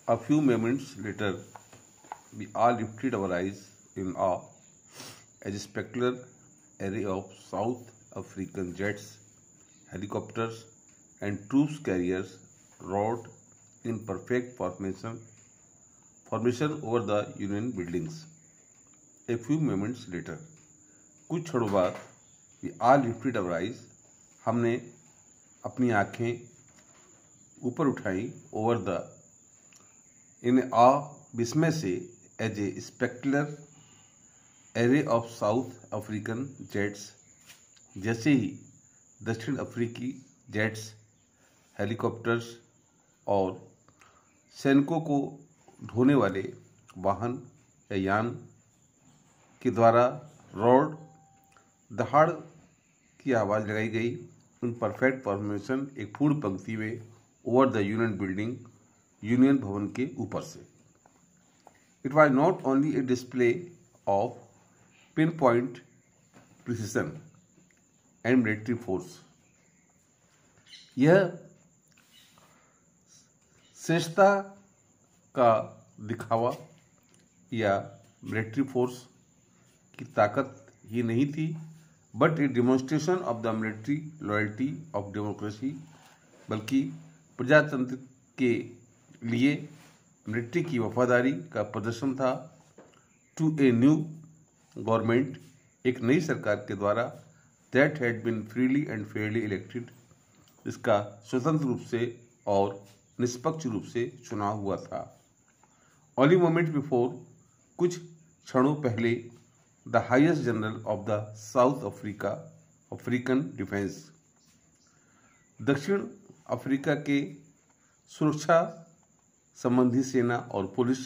A few moments later, we all lifted our eyes in awe as a spectacular array of South African jets, helicopters, and troops carriers rode in perfect formation over the Union buildings. A few moments later, कुछ क्षणों बाद, we all lifted our eyes, हमने अपनी आँखें ऊपर उठाई over the in awe विस्मय से as a spectacular array of South African jets, जैसे ही दक्षिण अफ्रीकी जेट्स, हेलीकॉप्टर्स और सैनिकों को ढोने वाले वाहन या यान के द्वारा रोड दहाड़ की आवाज़ लगाई गई उन परफेक्ट फॉर्मेशन एक पूर्ण पंक्ति में over the union building, union भवन के ऊपर से. It was not only A display of pin point precision and military force. यह श्रेष्ठता का दिखावा या मिलिट्री फोर्स की ताकत ही नहीं थी, but A demonstration of the military loyalty of democracy, बल्कि प्रजातंत्र के लिए मिलिट्री की वफादारी का प्रदर्शन था. टू ए न्यू गवर्नमेंट, एक नई सरकार के द्वारा, that had been freely and fairly elected, इसका स्वतंत्र रूप से और निष्पक्ष रूप से चुनाव हुआ था. ओनली मोमेंट बिफोर, कुछ क्षणों पहले, the highest general of the south African defence, दक्षिण अफ्रीका के सुरक्षा संबंधी सेना और पुलिस,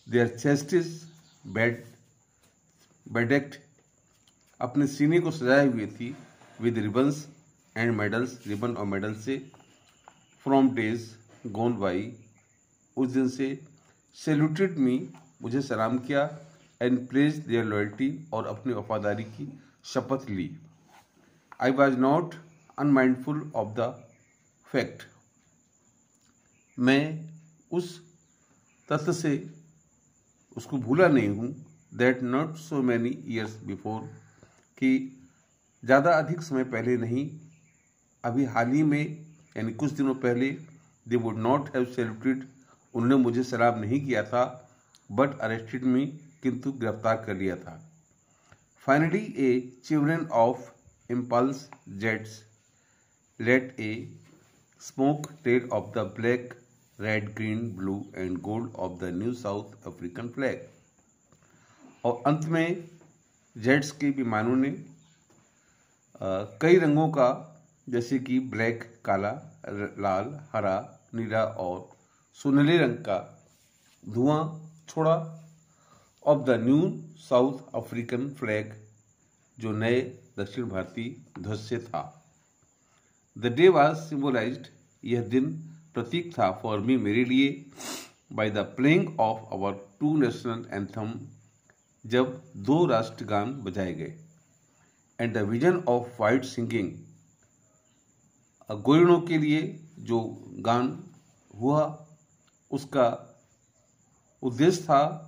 देयर चेस्टिस बेडेक्ट, अपने सीने को सजाए हुए थी with ribbons and medals, ribbon और मेडल से, फ्रॉम डेज गोन बाई, उस दिन से, सैल्यूटेड मी, मुझे सलाम किया, एंड प्लेज देयर लॉयल्टी, और अपनी वफादारी की शपथ ली. I was not unmindful of the fact, मैं उस तथ्य से उसको भूला नहीं हूँ, that not so many years before, कि ज़्यादा अधिक समय पहले नहीं, अभी हाल ही में यानी कुछ दिनों पहले, they would not have saluted, उन्होंने मुझे सलाम नहीं किया था, बट अरेस्टेड मी, किंतु गिरफ्तार कर लिया था. Finally a children of impulse jets let a smoke trail of the black, red, green, blue and gold of the new South African flag. और अंत में जेट्स के विमानों ने कई रंगों का, जैसे कि ब्लैक, काला, लाल, हरा, नीला और सुनहरे रंग का धुआं छोड़ा of the new South African flag, जो नए दक्षिण भारतीय ध्वज से था. द डे वॉज सिम्बोलाइज्ड, यह दिन प्रतीक था फॉर मी, मेरे लिए, by the playing of our two national anthem, जब दो राष्ट्रगान बजाए गए, and the vision of white singing, गोयनों के लिए जो गान हुआ उसका उद्देश्य था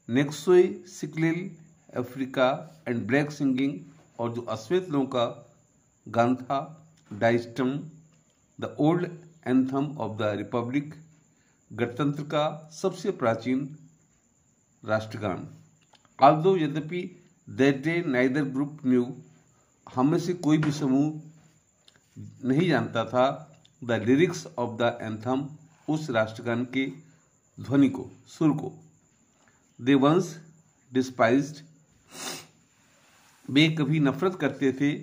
Nkosi Sikelel iAfrika and black singing, और जो अश्वेत लोगों का गान था Die Stem, the old anthem of the republic, गणतंत्र का सबसे प्राचीन राष्ट्रगान. आल्दो, यद्यपि, that day neither group knew, हम में से कोई भी समूह नहीं जानता था, the lyrics of the anthem, उस राष्ट्रगान के ध्वनि को, सुर को. दे वंस डिस्पाइज्ड, वे कभी नफरत करते थे,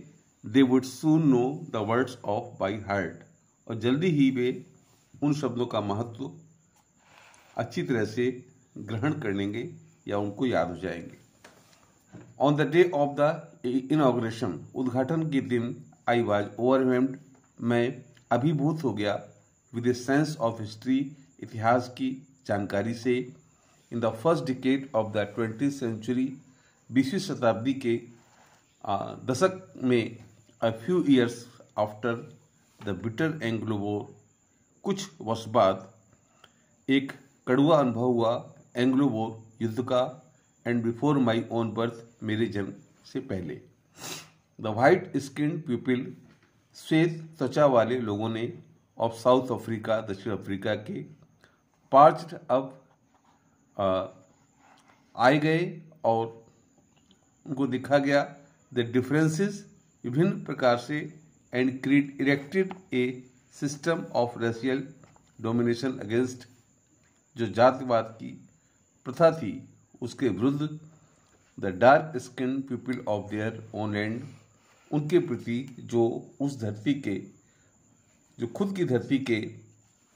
they would soon know the words of by heart, और जल्दी ही वे उन शब्दों का महत्व अच्छी तरह से ग्रहण कर लेंगे या उनको याद हो जाएंगे. On the day of the inauguration, उद्घाटन के दिन, आई वॉज ओवरवेल्म्ड, मैं अभिभूत हो गया, with a sense of history, इतिहास की जानकारी से, in the first decade of the 20th century, 20वीं शताब्दी के दशक में, a few years after the bitter Anglo war, कुछ वर्ष बाद, एक कड़वा अनुभव हुआ एंग्लो वॉर युद्ध का and before my own birth, मेरे जन्म से पहले। द वाइट स्किन पीपल, श्वेत त्वचा वाले लोगों ने ऑफ साउथ अफ्रीका, दक्षिण अफ्रीका के, पार्च्ड अब आए गए और उनको देखा गया द डिफरेंसेस विभिन्न प्रकार से and erected A system of racial domination against, जो जातिवाद की प्रथा थी उसके विरुद्ध, the dark skin people of their own land, उनके प्रति जो उस धरती के, जो खुद की धरती के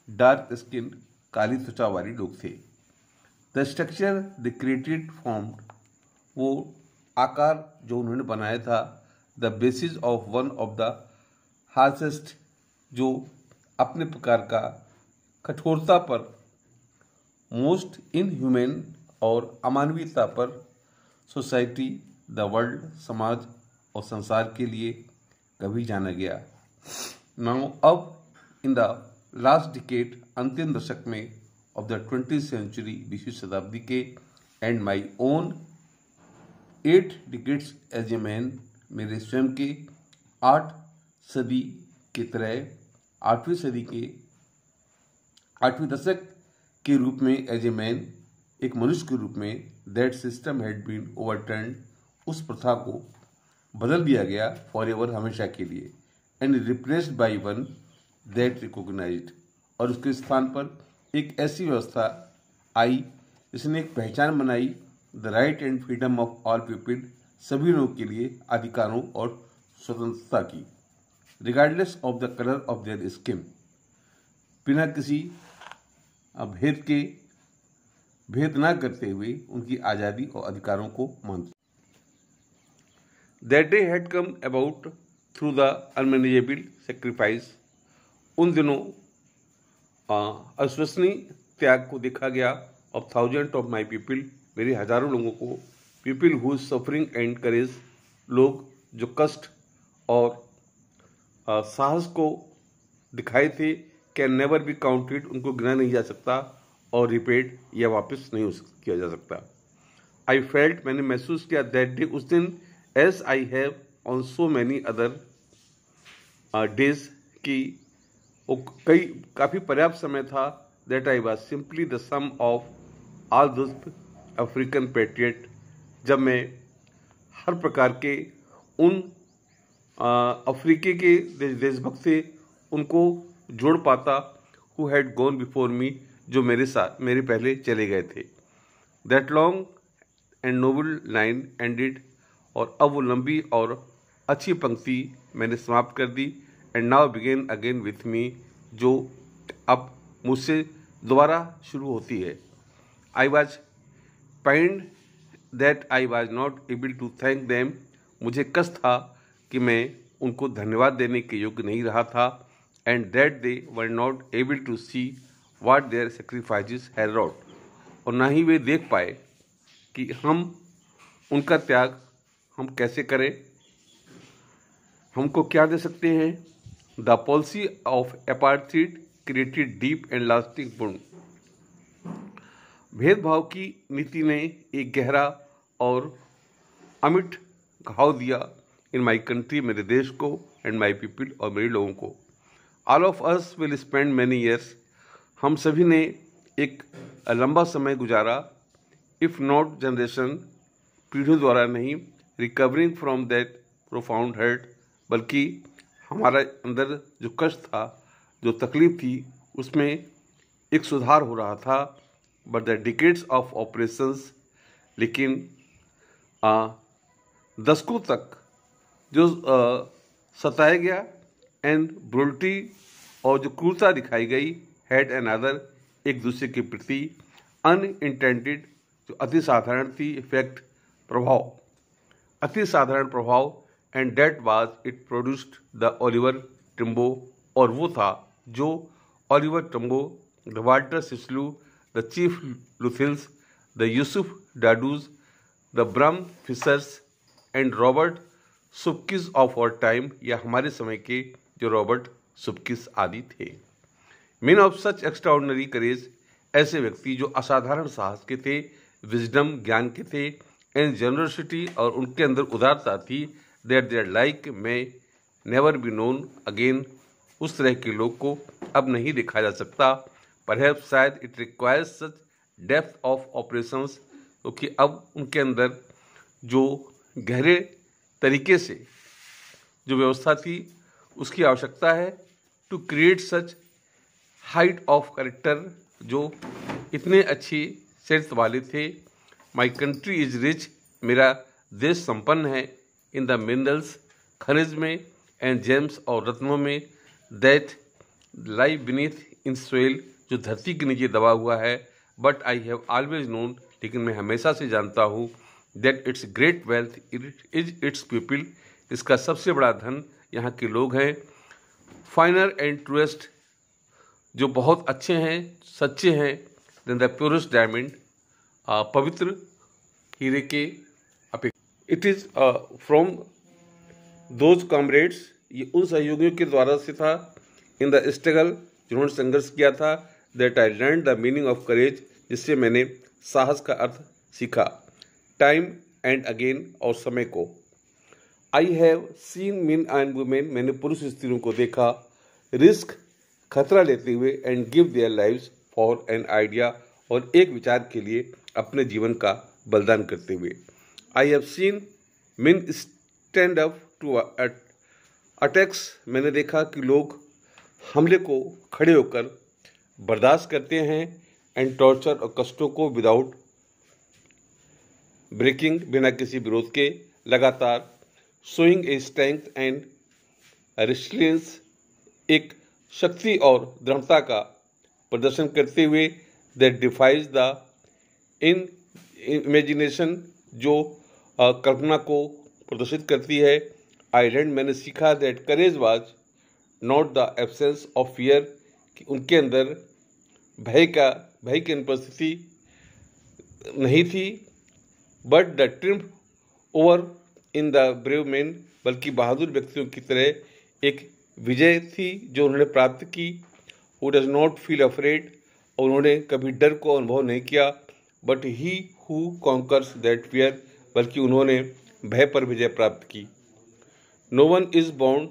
डार्क स्किन, काली त्वचा वाले लोग थे। The structure the created formed, वो आकार जो उन्होंने बनाया था, the basis of one of the harshest, जो अपने प्रकार का कठोरता पर, मोस्ट इनह्यूमन और अमानवीयता पर, सोसाइटी द वर्ल्ड, समाज और संसार के लिए कभी जाना गया। नाउ अब इन द लास्ट डिकेड, अंतिम दशक में ऑफ द 20th सेंचुरी, 20वीं शताब्दी के, and my own 8 decades as a man, मेरे स्वयं के 8 सदी की तरह, 8वीं सदी के 8वीं दशक के रूप में एज ए मैन, एक मनुष्य के रूप में, that system had been overturned, उस प्रथा को बदल दिया गया फॉर एवर, हमेशा के लिए, and replaced by one that recognised, और उसके स्थान पर एक ऐसी व्यवस्था आई जिसने एक पहचान बनाई, the right and freedom of all people, सभी लोगों के लिए अधिकारों और स्वतंत्रता की, regardless of the colour of their skin, बिना किसी भेद के, भेद ना करते हुए उनकी आज़ादी और अधिकारों को मानते। That day had come about through the unmanageable sacrifice, उन दिनों अविश्वसनीय त्याग को देखा गया of thousand of my people, मेरे हजारों लोगों को, people who suffering and courage, लोग जो कष्ट और साहस को दिखाए थे, कैन नेवर बी काउंटेड, उनको गिना नहीं जा सकता, और रिपेड या वापस नहीं किया जा सकता। आई फेल्ट, मैंने महसूस किया, दैट डे, उस दिन, as I have on so many other days, की वो काफ़ी पर्याप्त समय था, that I was simply the sum of all those African patriot, जब मैं हर प्रकार के उन अफ्रीकी के देशभक्त थे उनको जोड़ पाता, who had gone before me, जो मेरे पहले चले गए थे। That long and noble line ended, और अब वो लंबी और अच्छी पंक्ति मैंने समाप्त कर दी, and now begin again with me, जो अब मुझसे दोबारा शुरू होती है। I was pained that I was not able to thank them, मुझे कष्ट था कि मैं उनको धन्यवाद देने के योग्य नहीं रहा था, and that they were not able to see what their sacrifices had wrought, और ना ही वे देख पाए कि हम उनका त्याग हम कैसे करें, हमको क्या दे सकते हैं। The policy of apartheid created deep and lasting wound, भेदभाव की नीति ने एक गहरा और अमिट घाव दिया इन माई कंट्री, मेरे देश को, एंड माई पीपल, और मेरे लोगों को। All of us will spend many years, हम सभी ने एक लंबा समय गुजारा, इफ़ नॉट जनरेशन, पीढ़ियों द्वारा नहीं, recovering from that profound hurt, बल्कि हमारा अंदर जो कष्ट था, जो तकलीफ थी, उसमें एक सुधार हो रहा था। But the decades of operations, लेकिन दशकों तक जो सताया गया, एंड ब्रुटलिटी, और जो क्रूरता दिखाई गई, हैड एन अदर, एक दूसरे के प्रति, अनइंटेंडेड, जो अति साधारण थी, इफेक्ट, प्रभाव, अति साधारण प्रभाव, and that was it produced the Oliver Tambo, और वो था जो Oliver Tambo, the Walter Sisulu, the chief Luthulis, the Yusuf Dadoos, the Bram Fischers, and Robert Sobukwes of our time, या हमारे समय के जो रॉबर्ट सुबकिस आदि थे। Men of such extraordinary courage ऐसे व्यक्ति जो असाधारण साहस के थे, विजडम ज्ञान के थे, एंड जनरसिटी और उनके अंदर उदारता थी, दैट देयर लाइक में नेवर बी नोन अगेन। उस तरह के लोग को अब नहीं देखा जा सकता। परहैप्स शायद it requires such depth of operations, क्योंकि अब उनके अंदर जो गहरे तरीके से जो व्यवस्था थी उसकी आवश्यकता है, to create such height of character, जो इतने अच्छी चरित्र वाले थे। माई कंट्री इज रिच, मेरा देश संपन्न है, इन द मिनरल्स, खनिज में, एंड जेम्स और रत्नों में, that lie beneath in soil, जो धरती के नीचे दबा हुआ है। But I have always known, लेकिन मैं हमेशा से जानता हूँ, that it's great wealth is it's people, इसका सबसे बड़ा धन यहाँ के लोग हैं। फाइनर एंड ट्रूएस्ट, जो बहुत अच्छे हैं, सच्चे हैं, देन द प्योरेस्ट डायमंड, पवित्र हीरे के अपेक्षा। It is from those comrades, ये उन सहयोगियों के द्वारा से था, इन द स्ट्रगल, जिन्होंने संघर्ष किया था, that I learn the meaning of courage, जिससे मैंने साहस का अर्थ सीखा। टाइम एंड अगेन, और समय को। आई have seen main and women, मैंने पुरुष स्त्रियों को देखा, रिस्क, खतरा लेते हुए, and give their lives for an idea, और एक विचार के लिए अपने जीवन का बलिदान करते हुए। I have seen men stand up to attacks, मैंने देखा कि लोग हमले को खड़े होकर बर्दाश्त करते हैं, एंड टॉर्चर और कष्टों को विदाउट ब्रेकिंग, बिना किसी विरोध के, लगातार, showing a strength and resilience, एक शक्ति और दृढ़ता का प्रदर्शन करते हुए, that defies the in imagination, जो कल्पना को प्रदर्शित करती है। आई लर्न, मैंने सीखा, that courage was not the absence of fear, कि उनके अंदर भय की अनुपस्थिति नहीं थी, but the triumph over in the brave man, बल्कि बहादुर व्यक्तियों की तरह एक विजय थी जो उन्होंने प्राप्त की। Who does not feel afraid, और उन्होंने कभी डर को अनुभव नहीं किया, but he who conquers that fear, बल्कि उन्होंने भय पर विजय प्राप्त की। No one is born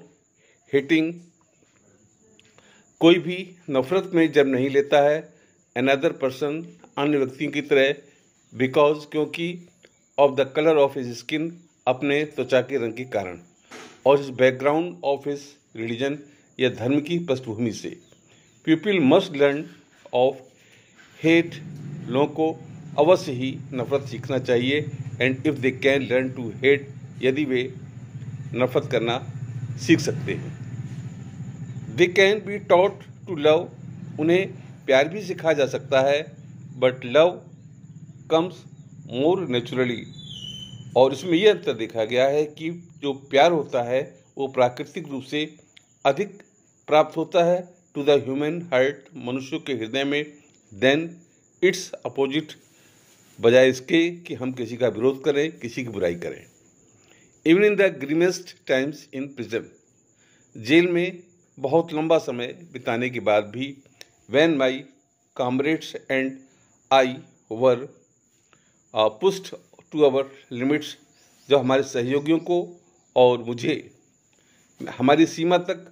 hating, कोई भी नफरत में जन्म नहीं लेता है, अनदर पर्सन, अन्य व्यक्तियों की तरह, बिकॉज, क्योंकि, of the colour of his skin, अपने त्वचा के रंग के कारण, और his background of his religion, या धर्म की पृष्ठभूमि से। People must learn of hate, लोगों को अवश्य ही नफरत सीखना चाहिए, and if they can learn to hate, यदि वे नफरत करना सीख सकते हैं। They can be taught to love, उन्हें प्यार भी सिखाया जा सकता है, but love comes more naturally, और इसमें यह अंतर देखा गया है कि जो प्यार होता है वो प्राकृतिक रूप से अधिक प्राप्त होता है टू द ह्यूमन हार्ट, मनुष्य के हृदय में, देन इट्स अपोजिट, बजाय इसके कि हम किसी का विरोध करें, किसी की बुराई करें। Even in the grimmest times in prison, जेल में बहुत लंबा समय बिताने के बाद भी, when my comrades and I were pushed to our limits, जब हमारे सहयोगियों को और मुझे हमारी सीमा तक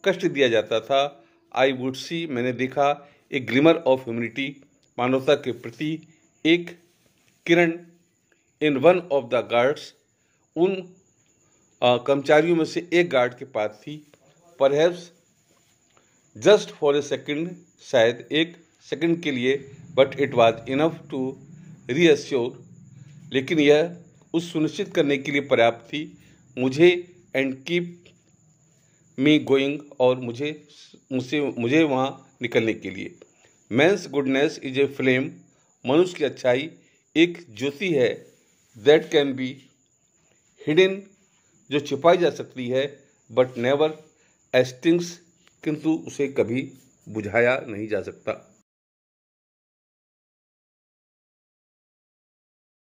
कष्ट दिया जाता था, आई वुड सी, मैंने देखा, ए ग्लिमर ऑफ ह्यूमैनिटी, मानवता के प्रति एक किरण, in one of the guards, उन कर्मचारियों में से एक गार्ड के पास थी। Perhaps just for a second, शायद एक सेकंड के लिए, but it was enough to reassure, लेकिन यह उस सुनिश्चित करने के लिए पर्याप्त थी मुझे, एंड कीप मी गोइंग, और मुझे वहाँ निकलने के लिए। Man's goodness is a flame, मनुष्य की अच्छाई एक ज्योति है, दैट कैन बी हिडन, जो छिपाई जा सकती है, बट नेवर एक्सटिंग्स, किंतु उसे कभी बुझाया नहीं जा सकता।